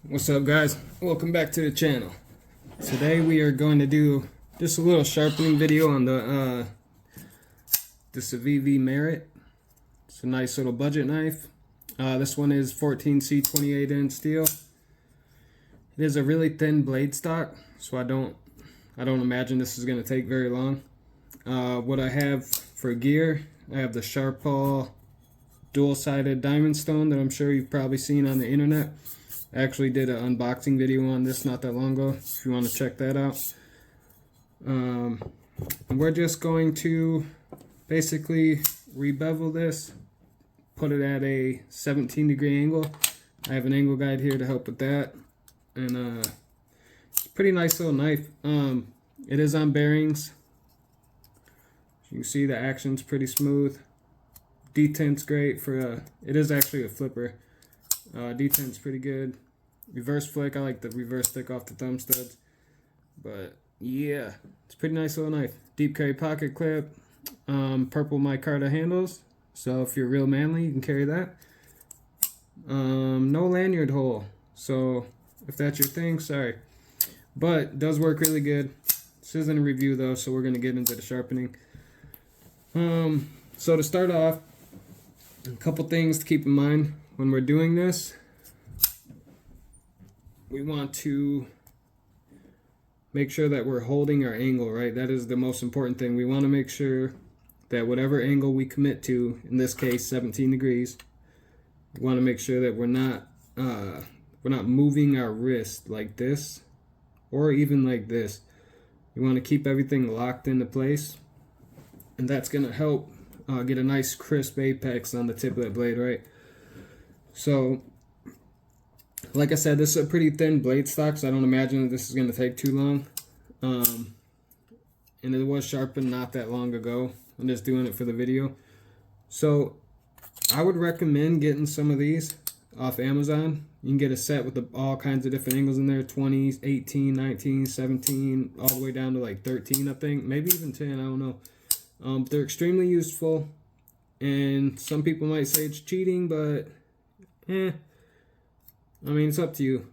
What's up, guys? Welcome back to the channel. Today we are going to do just a little sharpening video on the Civivi Merit. It's a nice little budget knife. This one is 14C 28-inch steel. It is a really thin blade stock, so I don't imagine this is going to take very long. What I have for gear, I have the Sharpening dual-sided diamond stone that I'm sure you've probably seen on the internet. I actually did an unboxing video on this not that long ago, if you want to check that out. And we're just going to basically re-bevel this, put it at a 17-degree angle. I have an angle guide here to help with that. And it's a pretty nice little knife. It is on bearings. You can see the action's pretty smooth. Detent's great for it is actually a flipper. Detent's pretty good. Reverse flick, I like the reverse flick off the thumb studs. But yeah, it's a pretty nice little knife. Deep carry pocket clip. Purple micarta handles. So if you're real manly, you can carry that. No lanyard hole. So if that's your thing, sorry. But it does work really good. This isn't a review though, so we're gonna get into the sharpening. So to start off, a couple things to keep in mind when we're doing this. We want to make sure that we're holding our angle, right? That is the most important thing. We want to make sure that whatever angle we commit to, in this case 17 degrees, we want to make sure that we're not moving our wrist like this or even like this. We want to keep everything locked into place, and that's going to help get a nice crisp apex on the tip of that blade, right? So like I said, this is a pretty thin blade stock, so I don't imagine that this is going to take too long. And it was sharpened not that long ago. I'm just doing it for the video. So I would recommend getting some of these off Amazon. You can get a set with all kinds of different angles in there, 20, 18, 19, 17, all the way down to like 13, I think. Maybe even 10, I don't know. They're extremely useful, and some people might say it's cheating, but I mean, it's up to you.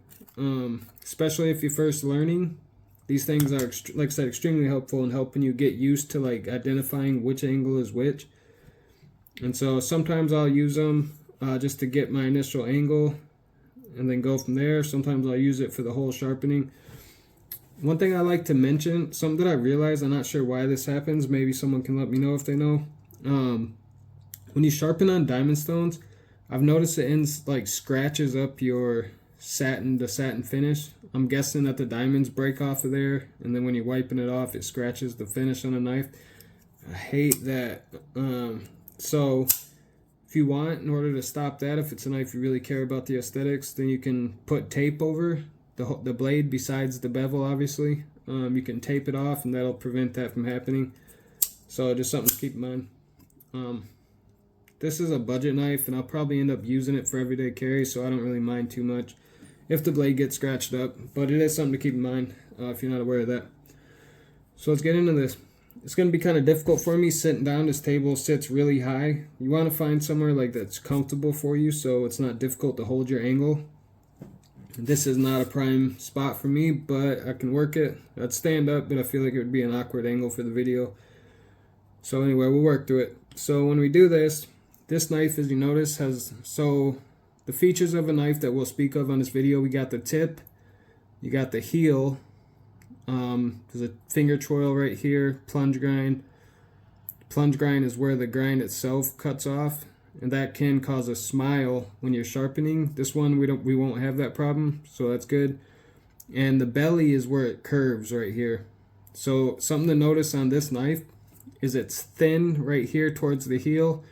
Especially if you're first learning, these things are, like I said, extremely helpful in helping you get used to like identifying which angle is which. And so sometimes I'll use them just to get my initial angle and then go from there. Sometimes I'll use it for the whole sharpening. One thing I like to mention, something that I realized, I'm not sure why this happens, maybe someone can let me know if they know. When you sharpen on diamond stones, I've noticed it ends like scratches up your satin, the satin finish. I'm guessing that the diamonds break off of there, and then when you're wiping it off, it scratches the finish on a knife. I hate that. So if you want, in order to stop that, if it's a knife you really care about the aesthetics, then you can put tape over the blade besides the bevel, obviously. You can tape it off, and that'll prevent that from happening. So just something to keep in mind. This is a budget knife, and I'll probably end up using it for everyday carry, so I don't really mind too much if the blade gets scratched up. But it is something to keep in mind if you're not aware of that. So let's get into this. It's going to be kind of difficult for me sitting down. This table sits really high. You want to find somewhere like that's comfortable for you so it's not difficult to hold your angle. This is not a prime spot for me, but I can work it. I'd stand up, but I feel like it would be an awkward angle for the video. So anyway, we'll work through it. So when we do this, this knife, as you notice, has, so the features of a knife that we'll speak of on this video, we got the tip, you got the heel, there's a finger choil right here, plunge grind. Plunge grind is where the grind itself cuts off, and that can cause a smile when you're sharpening. This one we won't have that problem, so that's good. And the belly is where it curves right here. So something to notice on this knife is it's thin right here towards the heel.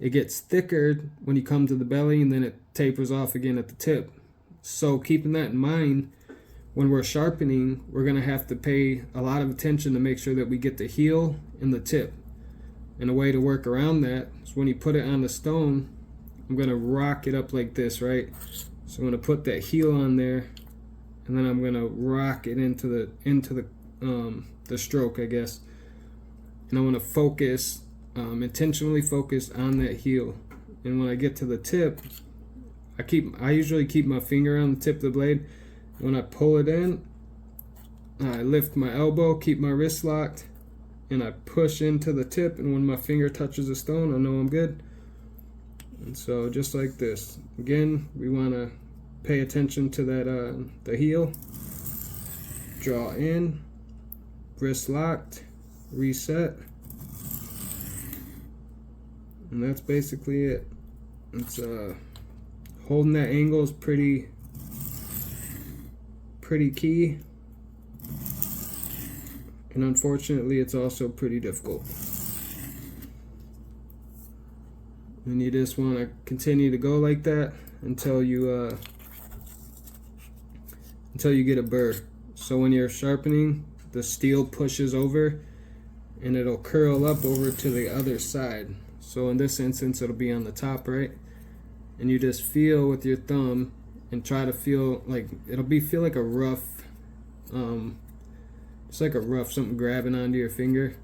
It gets thicker when you come to the belly, and then it tapers off again at the tip. So keeping that in mind, when we're sharpening, we're going to have to pay a lot of attention to make sure that we get the heel and the tip. And a way to work around that is when you put it on the stone, I'm going to rock it up like this, right? So I'm going to put that heel on there, and then I'm going to rock it into the stroke, I guess. And I want to focus, intentionally focus on that heel. And when I get to the tip, I usually keep my finger on the tip of the blade. When I pull it in, I lift my elbow, keep my wrist locked, and I push into the tip, and when my finger touches the stone, I know I'm good. And so just like this. Again, we want to pay attention to that the heel. Draw in, wrist locked, reset. And that's basically it. It's holding that angle is pretty key. And unfortunately, it's also pretty difficult. And you just want to continue to go like that until you get a burr. So when you're sharpening, the steel pushes over and it'll curl up over to the other side. So in this instance, it'll be on the top, right? And you just feel with your thumb and try to feel like feel like a rough, it's like a rough something grabbing onto your finger,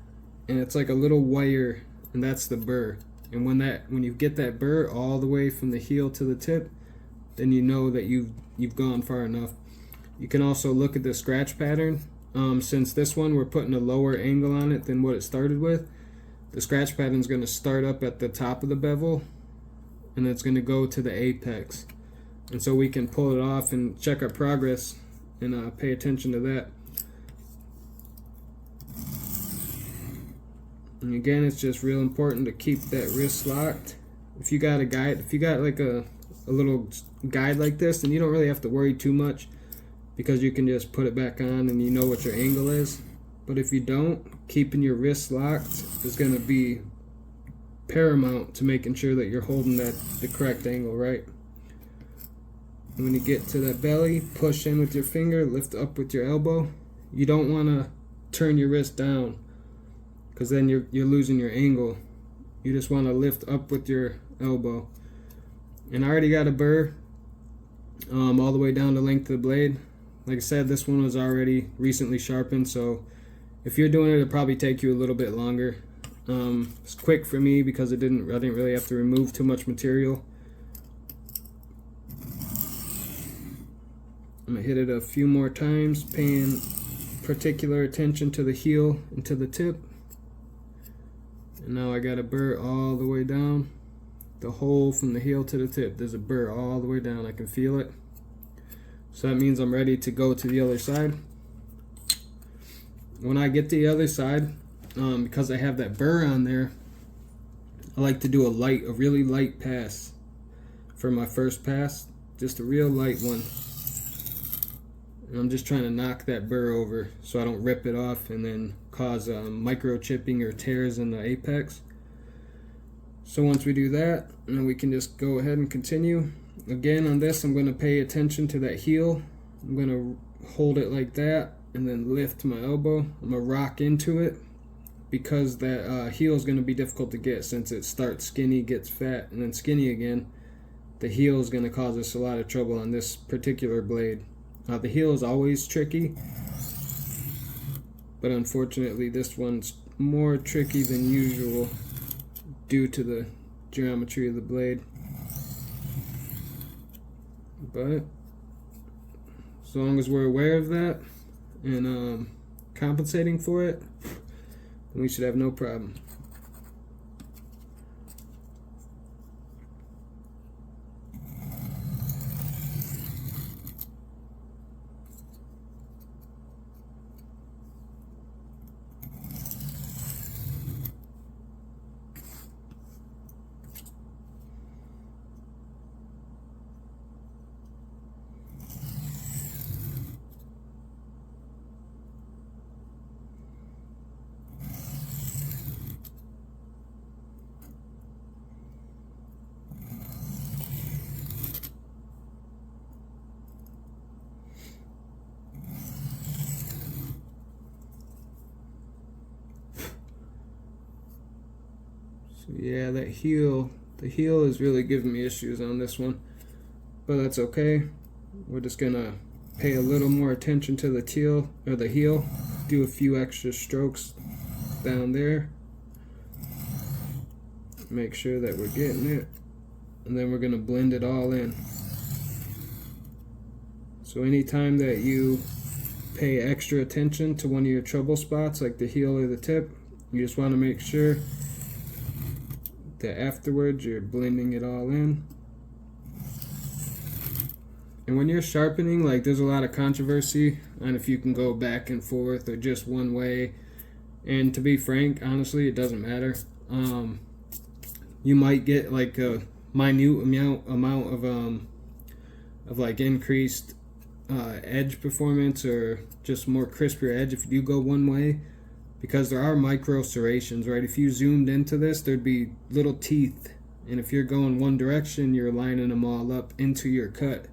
and it's like a little wire, and that's the burr. And when you get that burr all the way from the heel to the tip, then you know that you've gone far enough. You can also look at the scratch pattern. Since this one we're putting a lower angle on it than what it started with, the scratch pattern is going to start up at the top of the bevel, and it's going to go to the apex. And so we can pull it off and check our progress and pay attention to that. And again, it's just real important to keep that wrist locked. If you got a guide, if you got like a little guide like this, then you don't really have to worry too much, because you can just put it back on and you know what your angle is. But if you don't, keeping your wrist locked is going to be paramount to making sure that you're holding the correct angle, right? And when you get to that belly, push in with your finger, lift up with your elbow. You don't want to turn your wrist down, because then you're losing your angle. You just want to lift up with your elbow. And I already got a burr all the way down the length of the blade. Like I said, this one was already recently sharpened, so if you're doing it, it'll probably take you a little bit longer. It's quick for me because I didn't really have to remove too much material. I'm gonna hit it a few more times, paying particular attention to the heel and to the tip. And now I got a burr all the way down the hole from the heel to the tip. There's a burr all the way down. I can feel it. So that means I'm ready to go to the other side. When I get to the other side, because I have that burr on there, I like to do a really light pass for my first pass. Just a real light one. And I'm just trying to knock that burr over so I don't rip it off and then cause microchipping or tears in the apex. So once we do that, then we can just go ahead and continue. Again, on this, I'm going to pay attention to that heel. I'm going to hold it like that and then lift my elbow. I'm going to rock into it, because that heel is going to be difficult to get, since it starts skinny, gets fat, and then skinny again. The heel is going to cause us a lot of trouble on this particular blade. The heel is always tricky, but unfortunately this one's more tricky than usual due to the geometry of the blade. But as long as we're aware of that and compensating for it, then we should have no problem. So yeah, the heel is really giving me issues on this one, but that's okay. We're just gonna pay a little more attention to the heel, do a few extra strokes down there, make sure that we're getting it, and then we're gonna blend it all in. So anytime that you pay extra attention to one of your trouble spots, like the heel or the tip, you just want to make sure that afterwards you're blending it all in. And when you're sharpening, like, there's a lot of controversy on if you can go back and forth or just one way. And to be frank, honestly, it doesn't matter. You might get like a minute amount of like increased edge performance or just more crispier edge if you do go one way, because there are micro serrations, right? If you zoomed into this, there'd be little teeth, and if you're going one direction, you're lining them all up into your cut.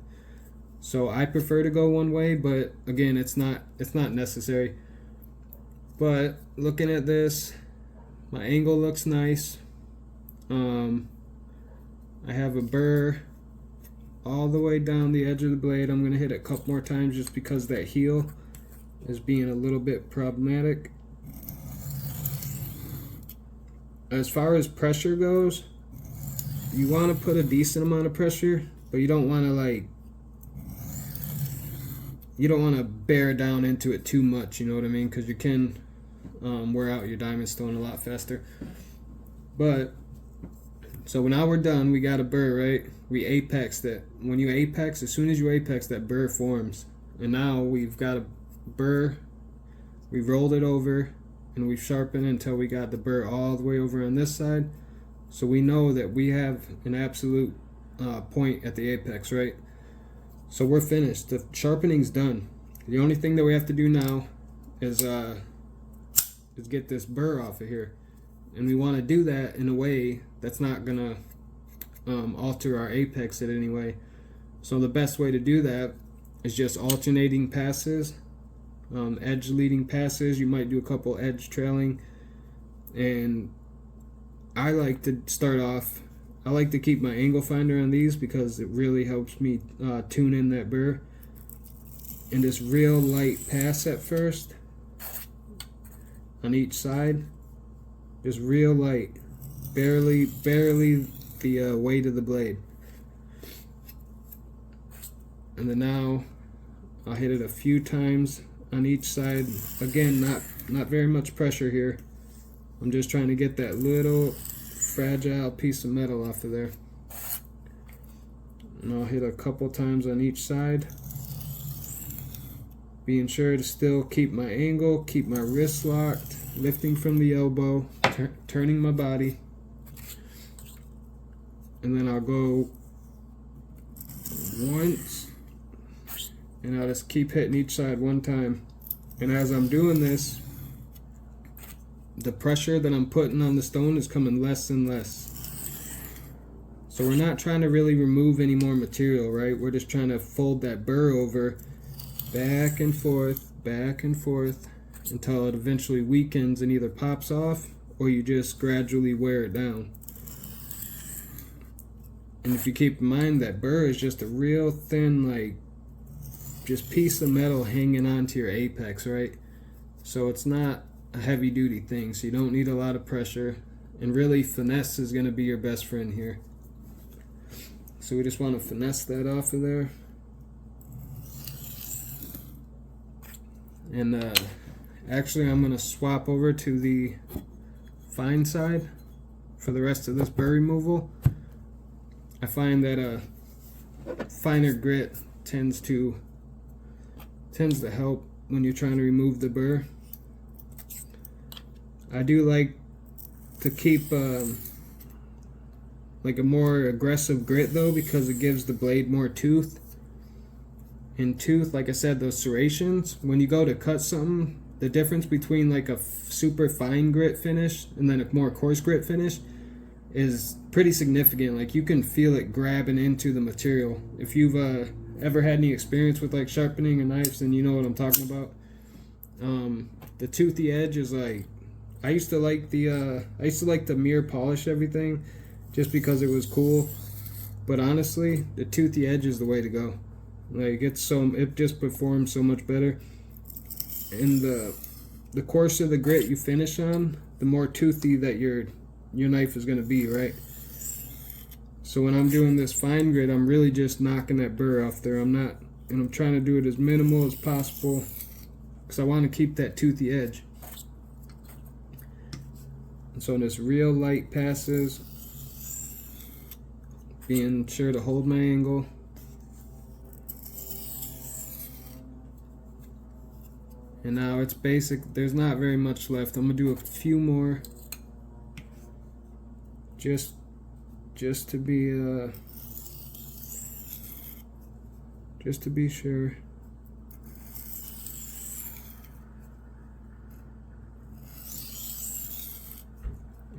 So I prefer to go one way, but again, it's not necessary. But looking at this, my angle looks nice. I have a burr all the way down the edge of the blade. I'm going to hit it a couple more times just because that heel is being a little bit problematic. As far as pressure goes, you want to put a decent amount of pressure, but you don't want to bear down into it too much, you know what I mean? Because you can wear out your diamond stone a lot faster. But so now we're done. We got a burr, right? We apexed it. When you apex, as soon as you apex, that burr forms. And now we've got a burr. We rolled it over and we've sharpened it until we got the burr all the way over on this side. So we know that we have an absolute point at the apex, right? So we're finished. The sharpening's done. The only thing that we have to do now is get this burr off of here. And we want to do that in a way that's not going to alter our apex in any way. So the best way to do that is just alternating passes, edge leading passes. You might do a couple edge trailing. And I like to start off, I like to keep my angle finder on these because it really helps me tune in that burr. And this real light pass at first on each side. Just real light, barely the weight of the blade. And then now I'll hit it a few times on each side. Again, not very much pressure here. I'm just trying to get that little fragile piece of metal off of there. And I'll hit a couple times on each side, being sure to still keep my angle, keep my wrist locked, lifting from the elbow, turning my body. And then I'll go once, and I'll just keep hitting each side one time. And as I'm doing this, the pressure that I'm putting on the stone is coming less and less. So we're not trying to really remove any more material, right? We're just trying to fold that burr over back and forth until it eventually weakens and either pops off or you just gradually wear it down. And if you keep in mind that burr is just a real thin, like, just piece of metal hanging onto your apex, right? So it's not a heavy duty thing, so you don't need a lot of pressure, and really finesse is going to be your best friend here. So we just want to finesse that off of there. And actually I'm going to swap over to the fine side for the rest of this burr removal. I find that a finer grit tends to help when you're trying to remove the burr. I do like to keep like a more aggressive grit though, because it gives the blade more tooth. And tooth, like I said, those serrations, when you go to cut something, the difference between like a super fine grit finish and then a more coarse grit finish is pretty significant. Like you can feel it grabbing into the material. If you've ever had any experience with like sharpening or knives, then you know what I'm talking about. The toothy edge is like, I used to like to mirror polish everything just because it was cool, but honestly the toothy edge is the way to go. Like it just performs so much better, and the coarser the grit you finish on, the more toothy that your knife is going to be, right? So when I'm doing this fine grit, I'm really just knocking that burr off there. I'm And I'm trying to do it as minimal as possible because I want to keep that toothy edge. And so this real light passes, being sure to hold my angle. And now it's basic, there's not very much left. I'm gonna do a few more just to be sure.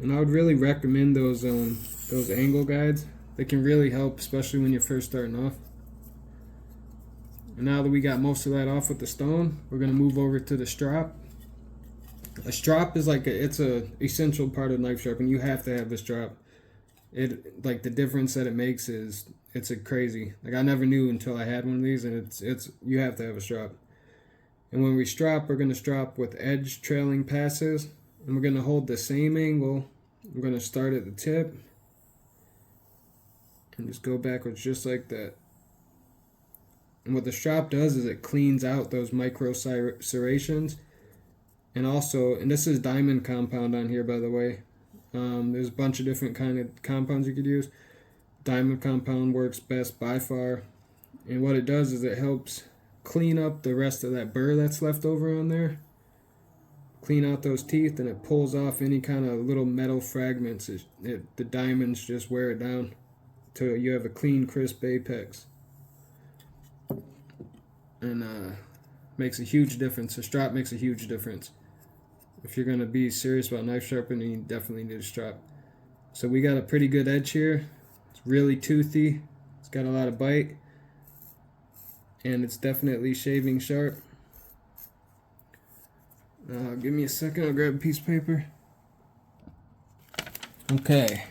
And I would really recommend those angle guides. They can really help, especially when you're first starting off. And now that we got most of that off with the stone, we're gonna move over to the strop. A strop is like it's a essential part of knife sharpening. You have to have the strop. It, like, the difference that it makes is it's a crazy. Like, I never knew until I had one of these, and it's you have to have a strop. And when we strop, we're gonna strop with edge trailing passes, and we're gonna hold the same angle. We're gonna start at the tip and just go backwards just like that. And what the strop does is it cleans out those micro serrations. And also, and this is diamond compound on here, by the way. There's a bunch of different kind of compounds you could use. Diamond compound works best by far. And what it does is it helps clean up the rest of that burr that's left over on there. Clean out those teeth, and it pulls off any kind of little metal fragments. The diamonds just wear it down till you have a clean, crisp apex. And makes a huge difference. The strap makes a huge difference. If you're going to be serious about knife sharpening, you definitely need a strap. So we got a pretty good edge here. It's really toothy. It's got a lot of bite. And it's definitely shaving sharp. Give me a second, I'll grab a piece of paper. Okay.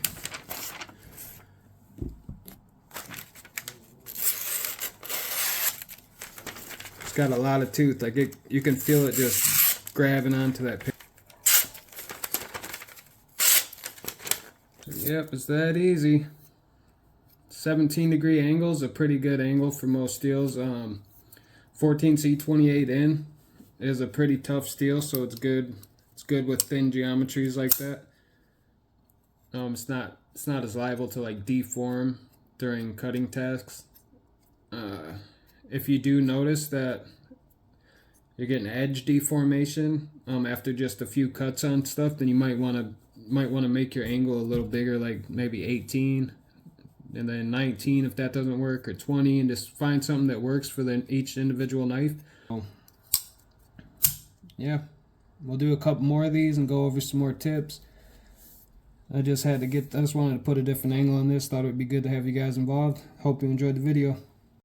It's got a lot of tooth. Like you can feel it just grabbing onto that paper. Yep, it's that easy. 17-degree angle is a pretty good angle for most steels. 14C28N is a pretty tough steel, so it's good. It's good with thin geometries like that. It's not as liable to like deform during cutting tasks. If you do notice that you're getting edge deformation after just a few cuts on stuff, then you might want to make your angle a little bigger, like maybe 18, and then 19 if that doesn't work, or 20, and just find something that works for each individual knife. Yeah, we'll do a couple more of these and go over some more tips. I just wanted to put a different angle on this. Thought it would be good to have you guys involved. Hope you enjoyed the video.